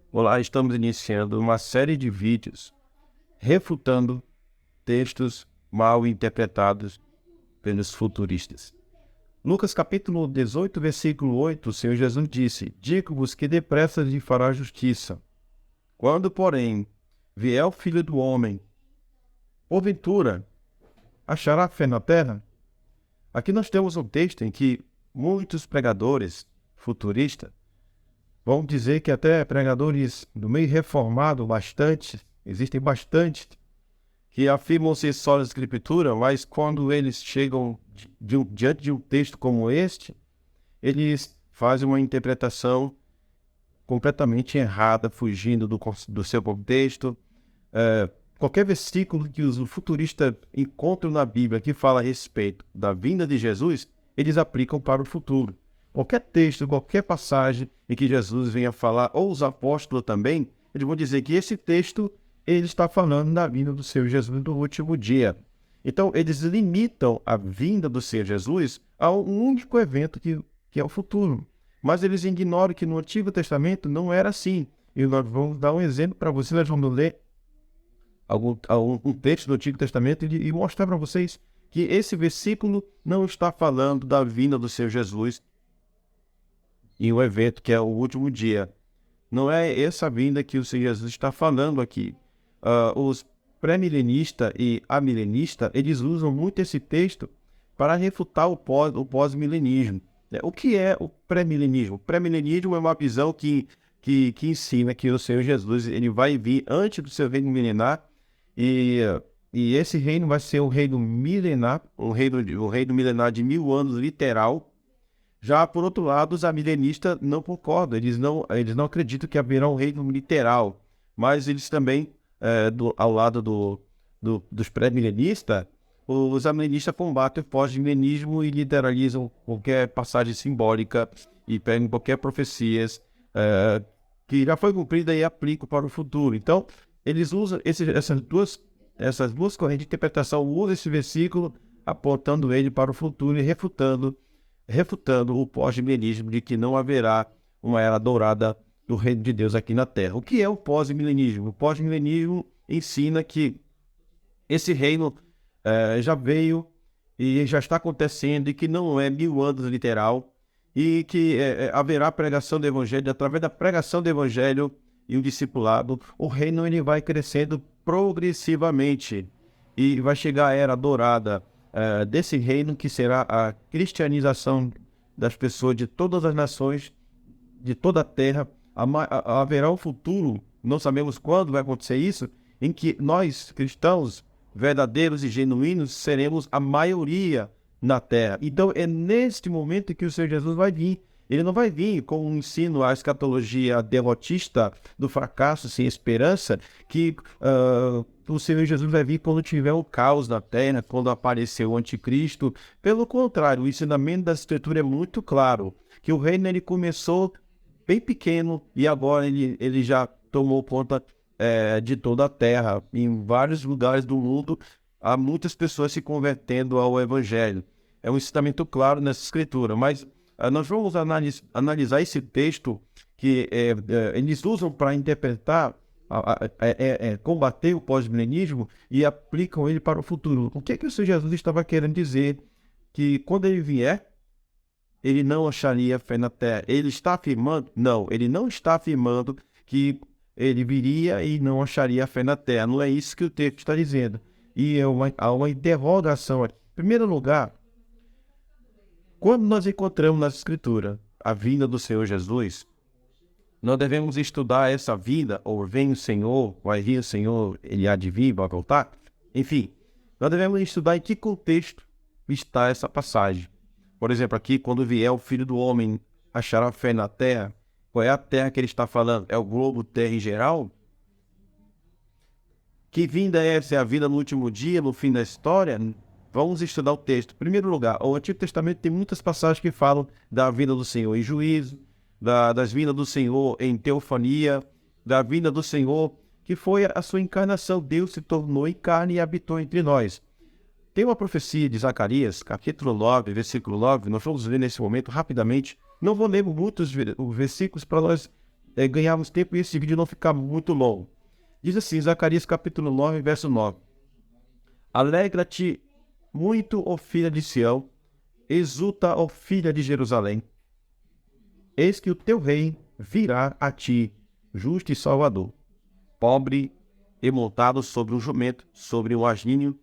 Olá, estamos iniciando uma série de vídeos refutando textos mal interpretados pelos futuristas. Lucas capítulo 18, versículo 8, o Senhor Jesus disse: Digo-vos que depressa lhe fará justiça. Quando, porém, vier o Filho do Homem, porventura, achará fé na terra? Aqui nós temos um texto em que muitos pregadores futuristas vão dizer que até pregadores do meio reformado, existem bastante, que afirmam ser só a escritura, mas quando eles chegam diante de um texto como este, eles fazem uma interpretação completamente errada, fugindo do seu contexto. Qualquer versículo que os futuristas encontram na Bíblia que fala a respeito da vinda de Jesus, eles aplicam para o futuro. Qualquer texto, qualquer passagem em que Jesus venha falar, ou os apóstolos também, eles vão dizer que esse texto ele está falando da vinda do Senhor Jesus do último dia. Então, eles limitam a vinda do Senhor Jesus a um único evento que é o futuro. Mas eles ignoram que no Antigo Testamento não era assim. E nós vamos dar um exemplo para vocês, nós vamos ler um texto do Antigo Testamento e mostrar para vocês que esse versículo não está falando da vinda do Senhor Jesus em um evento que é o último dia. Não é essa vinda que o Senhor Jesus está falando aqui. Os pré-milenistas e amilenistas, eles usam muito esse texto para refutar o pós-milenismo. O que é o pré-milenismo? O pré-milenismo é uma visão que ensina que o Senhor Jesus ele vai vir antes do seu reino milenar e esse reino vai ser um reino milenar, um reino milenar de 1000 anos literal. Já, por outro lado, os amilenistas não concordam, eles não acreditam que haverá um reino literal, mas eles também, ao lado dos pré-milenistas, os amilenistas combatem o pós-milenismo e literalizam qualquer passagem simbólica e pegam qualquer profecia que já foi cumprida e aplicam para o futuro. Então, eles usam essas duas correntes de interpretação, usam esse versículo apontando ele para o futuro e refutando o pós-milenismo de que não haverá uma era dourada do reino de Deus aqui na Terra. O que é o pós-milenismo? O pós-milenismo ensina que esse reino já veio e já está acontecendo e que não é 1000 anos literal e que haverá pregação do evangelho. Através da pregação do evangelho e o discipulado, o reino ele vai crescendo progressivamente e vai chegar a era dourada desse reino, que será a cristianização das pessoas de todas as nações, de toda a terra. Haverá um futuro, não sabemos quando vai acontecer isso, em que nós, cristãos verdadeiros e genuínos, seremos a maioria na terra. Então é neste momento que o Senhor Jesus vai vir. Ele não vai vir com um ensino à escatologia derrotista do fracasso sem esperança, que o Senhor Jesus vai vir quando tiver o caos na terra, quando aparecer o anticristo. Pelo contrário, o ensinamento da Escritura é muito claro, que o reino ele começou bem pequeno e agora ele já tomou conta de toda a terra. Em vários lugares do mundo, há muitas pessoas se convertendo ao Evangelho. É um ensinamento claro nessa Escritura, mas nós vamos analisar esse texto que eles usam para interpretar, combater o pós-milenismo e aplicam ele para o futuro. O que o Senhor Jesus estava querendo dizer? Que quando ele vier, ele não acharia fé na terra. Ele está afirmando? Não, ele não está afirmando que ele viria e não acharia fé na terra. Não é isso que o texto está dizendo. E há uma interrogação aqui. Em primeiro lugar, quando nós encontramos na Escritura a vinda do Senhor Jesus, nós devemos estudar essa vinda, ou vem o Senhor, vai vir o Senhor, ele há de vir, vai voltar. Enfim, nós devemos estudar em que contexto está essa passagem. Por exemplo, aqui, quando vier o Filho do Homem, achará fé na terra. Qual é a terra que ele está falando? É o globo terra em geral? Que vinda é essa? É a vinda no último dia, no fim da história? Vamos estudar o texto. Em primeiro lugar, o Antigo Testamento tem muitas passagens que falam da vinda do Senhor em juízo, das vindas do Senhor em teofania, da vinda do Senhor, que foi a sua encarnação. Deus se tornou em carne e habitou entre nós. Tem uma profecia de Zacarias, capítulo 9, versículo 9, nós vamos ler nesse momento rapidamente. Não vou ler muitos versículos para nós ganharmos tempo e esse vídeo não ficar muito longo. Diz assim, Zacarias capítulo 9, verso 9. Alegra-te muito, ó filha de Sião, exulta, ó filha de Jerusalém. Eis que o teu rei virá a ti, justo e salvador, pobre e montado sobre um jumento, sobre um asnínio,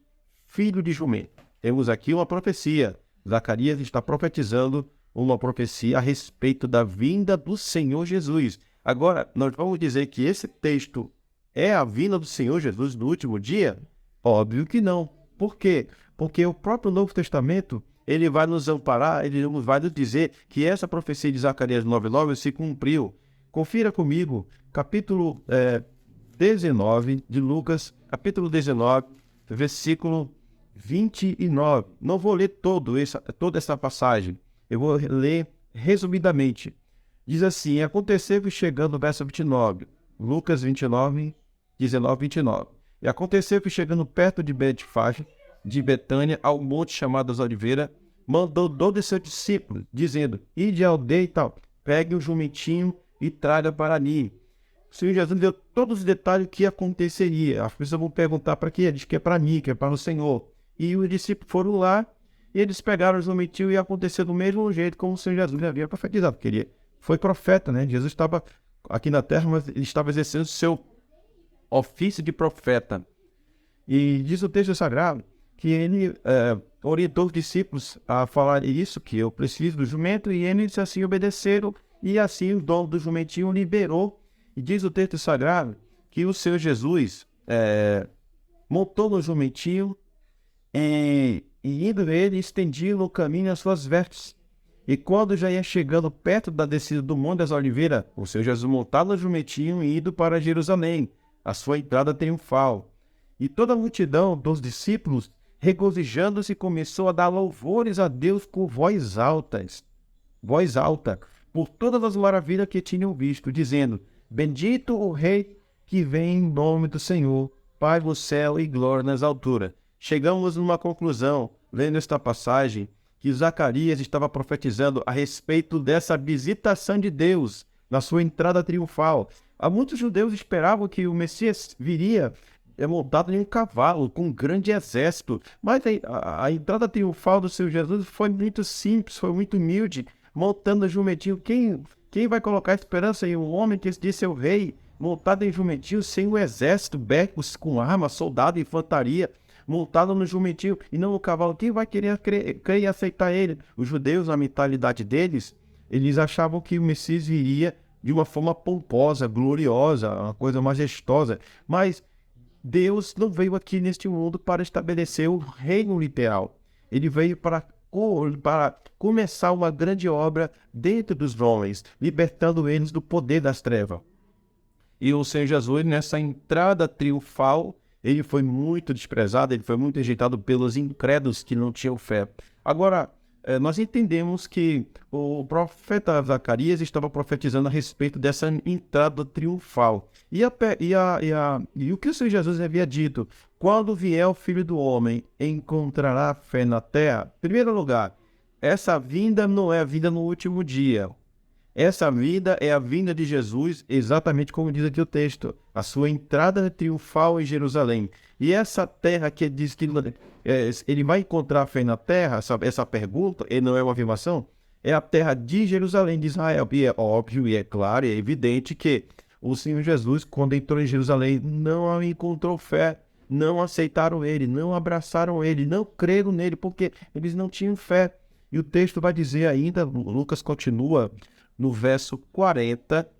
filho de jumento. Temos aqui uma profecia. Zacarias está profetizando uma profecia a respeito da vinda do Senhor Jesus. Agora, nós vamos dizer que esse texto é a vinda do Senhor Jesus no último dia? Óbvio que não. Por quê? Porque o próprio Novo Testamento, ele vai nos amparar, ele vai nos dizer que essa profecia de Zacarias 9:9 se cumpriu. Confira comigo, capítulo 19 de Lucas, capítulo 19, versículo 29. Não vou ler toda essa passagem, eu vou ler resumidamente. Diz assim, aconteceu que chegando no verso 29, Lucas 19, 19, 29. E aconteceu que chegando perto de Betfage, de Betânia, ao monte chamado das Oliveiras, mandou 12 seus discípulos, dizendo, ide à aldeia e tal, pegue um jumentinho e traga para mim. O Senhor Jesus deu todos os detalhes que aconteceria. As pessoas vão perguntar para quem? Ele diz que é para mim, que é para o Senhor. E os discípulos foram lá, e eles pegaram o jumentinho e aconteceu do mesmo jeito como o Senhor Jesus havia profetizado, porque ele foi profeta, né? Jesus estava aqui na terra, mas ele estava exercendo o seu ofício de profeta. E diz o texto sagrado que ele orientou os discípulos a falar isso, que eu preciso do jumento, e eles assim obedeceram, e assim o dono do jumentinho liberou. E diz o texto sagrado que o Senhor Jesus montou no jumentinho e indo ele, estendia no caminho as suas vestes. E quando já ia chegando perto da descida do Monte das Oliveiras, o Senhor Jesus montado no jumentinho e indo para Jerusalém, a sua entrada triunfal. E toda a multidão dos discípulos, regozijando-se, começou a dar louvores a Deus com voz alta, por todas as maravilhas que tinham visto, dizendo, bendito o Rei que vem em nome do Senhor, Pai do céu e glória nas alturas. Chegamos numa conclusão, lendo esta passagem, que Zacarias estava profetizando a respeito dessa visitação de Deus na sua entrada triunfal. Há muitos judeus esperavam que o Messias viria montado em um cavalo, com um grande exército. Mas a entrada triunfal do Senhor Jesus foi muito simples, foi muito humilde, montando o jumentinho. Quem vai colocar esperança em um homem que disse ser o rei, montado em jumentinho, sem o exército, becos com armas, soldado, infantaria, montado no jumentinho e não no cavalo? Quem vai querer crer e aceitar ele? Os judeus, na mentalidade deles, eles achavam que o Messias viria de uma forma pomposa, gloriosa, uma coisa majestosa. Mas Deus não veio aqui neste mundo para estabelecer o reino literal. Ele veio para começar uma grande obra dentro dos homens, libertando eles do poder das trevas. E o Senhor Jesus, nessa entrada triunfal, ele foi muito desprezado, ele foi muito rejeitado pelos incrédulos que não tinham fé. Agora, nós entendemos que o profeta Zacarias estava profetizando a respeito dessa entrada triunfal. E o que o Senhor Jesus havia dito? Quando vier o Filho do Homem, encontrará fé na terra? Em primeiro lugar, essa vinda não é a vinda no último dia. Essa vinda é a vinda de Jesus, exatamente como diz aqui o texto, a sua entrada triunfal em Jerusalém. E essa terra que diz que ele vai encontrar fé na terra, essa pergunta, e não é uma afirmação, é a terra de Jerusalém, de Israel. E é óbvio, e é claro, e é evidente que o Senhor Jesus, quando entrou em Jerusalém, não encontrou fé, não aceitaram ele, não abraçaram ele, não creram nele, porque eles não tinham fé. E o texto vai dizer ainda, Lucas continua no verso 40,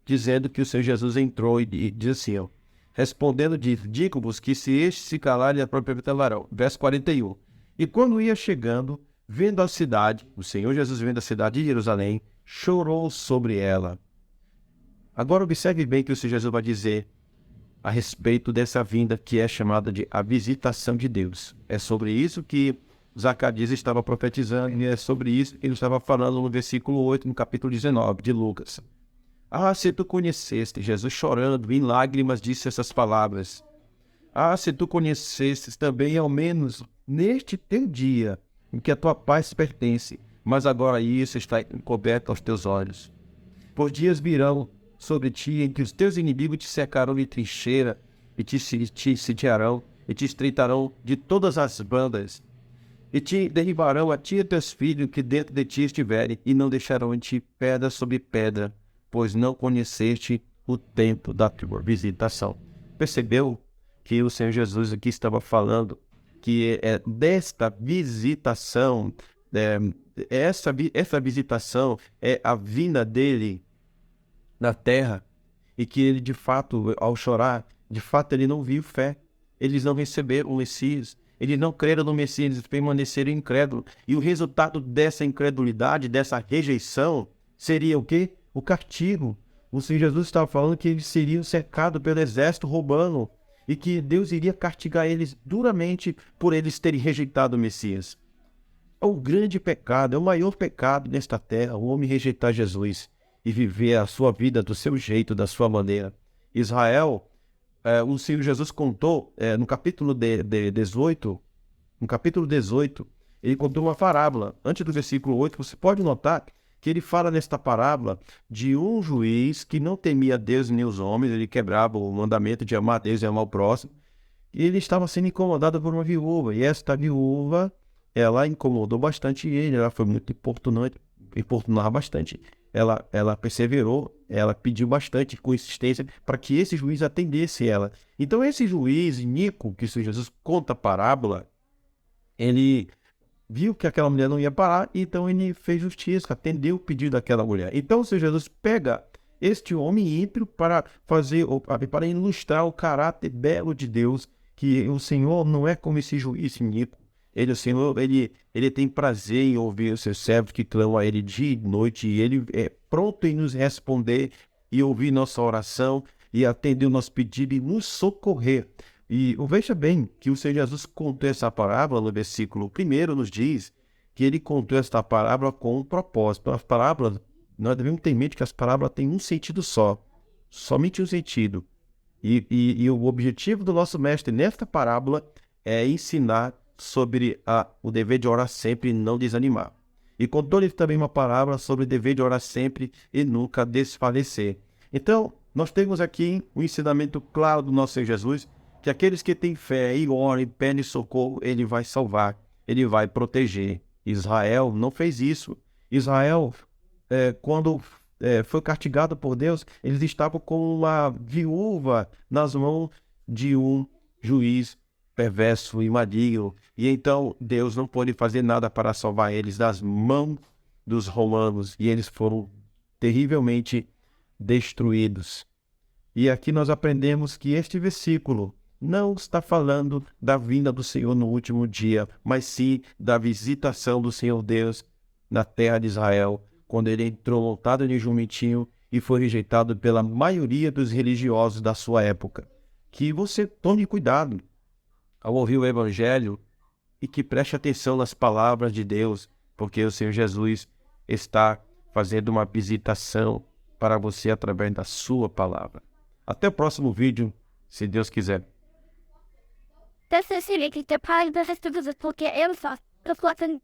dizendo que o Senhor Jesus entrou e diz assim, respondendo, digo-vos que se estes se calarem, a própria vida larão. Verso 41. E quando ia chegando, vendo a cidade, o Senhor Jesus vendo a cidade de Jerusalém, chorou sobre ela. Agora observe bem que o Senhor Jesus vai dizer a respeito dessa vinda que é chamada de a visitação de Deus. É sobre isso que Zacarias estava profetizando, e é sobre isso que ele estava falando no versículo 8, no capítulo 19 de Lucas. Ah, se tu conheceste, Jesus chorando em lágrimas disse essas palavras. Ah, se tu conhecestes também, ao menos neste teu dia, em que a tua paz pertence, mas agora isso está encoberto aos teus olhos. Por dias virão, sobre ti, em que os teus inimigos te cercarão de trincheira, e te sitiarão, e te estreitarão de todas as bandas, e te derribarão a ti e teus filhos que dentro de ti estiverem, e não deixarão em ti pedra sobre pedra, pois não conheceste o tempo da tua visitação. Percebeu que o Senhor Jesus aqui estava falando que é desta visitação, essa visitação é a vinda dele na terra, e que ele de fato, ao chorar, de fato ele não viu fé. Eles não receberam o Messias, eles não creram no Messias, eles permaneceram incrédulos. E o resultado dessa incredulidade, dessa rejeição, seria o quê? O castigo. O Senhor Jesus estava falando que eles seriam cercados pelo exército romano e que Deus iria castigar eles duramente por eles terem rejeitado o Messias. É um grande pecado, é o maior pecado nesta terra, o homem rejeitar Jesus e viver a sua vida do seu jeito, da sua maneira. Israel, o Senhor Jesus contou, no capítulo 18, ele contou uma parábola. Antes do versículo 8, você pode notar que ele fala nesta parábola de um juiz que não temia Deus nem os homens, ele quebrava o mandamento de amar a Deus e amar o próximo, e ele estava sendo incomodado por uma viúva, e esta viúva, ela incomodou bastante ele, ela foi muito importunava bastante. Ela perseverou, ela pediu bastante com insistência para que esse juiz atendesse ela. Então esse juiz, Nico, que o Senhor Jesus conta a parábola, ele viu que aquela mulher não ia parar, então ele fez justiça, atendeu o pedido daquela mulher. Então o Senhor Jesus pega este homem ímpio para ilustrar o caráter belo de Deus, que o Senhor não é como esse juiz Nico. O Senhor, ele tem prazer em ouvir os seus servos que clamam a ele dia e noite, e ele é pronto em nos responder e ouvir nossa oração e atender o nosso pedido e nos socorrer. E veja bem que o Senhor Jesus contou essa parábola no versículo 1, nos diz que ele contou essa parábola com um propósito. As parábolas, nós devemos ter em mente que as parábolas têm um sentido só, somente um sentido. E o objetivo do nosso mestre nesta parábola é ensinar sobre o dever de orar sempre e não desanimar. E contou-lhe também uma parábola sobre o dever de orar sempre e nunca desfalecer. Então, nós temos aqui um ensinamento claro do nosso Senhor Jesus, que aqueles que têm fé e oram e pedem socorro, ele vai salvar, ele vai proteger. Israel não fez isso. Israel, quando foi castigado por Deus, eles estavam com uma viúva nas mãos de um juiz perverso e maligno. E então Deus não pôde fazer nada para salvar eles das mãos dos romanos, e eles foram terrivelmente destruídos. E aqui nós aprendemos que este versículo não está falando da vinda do Senhor no último dia, mas sim da visitação do Senhor Deus na terra de Israel, quando ele entrou montado em jumentinho e foi rejeitado pela maioria dos religiosos da sua época. Que você tome cuidado ao ouvir o Evangelho e que preste atenção nas palavras de Deus, porque o Senhor Jesus está fazendo uma visitação para você através da sua palavra. Até o próximo vídeo, se Deus quiser. Das ist die Pause, das ist du gesagt, okay, ebenfalls. Das war dann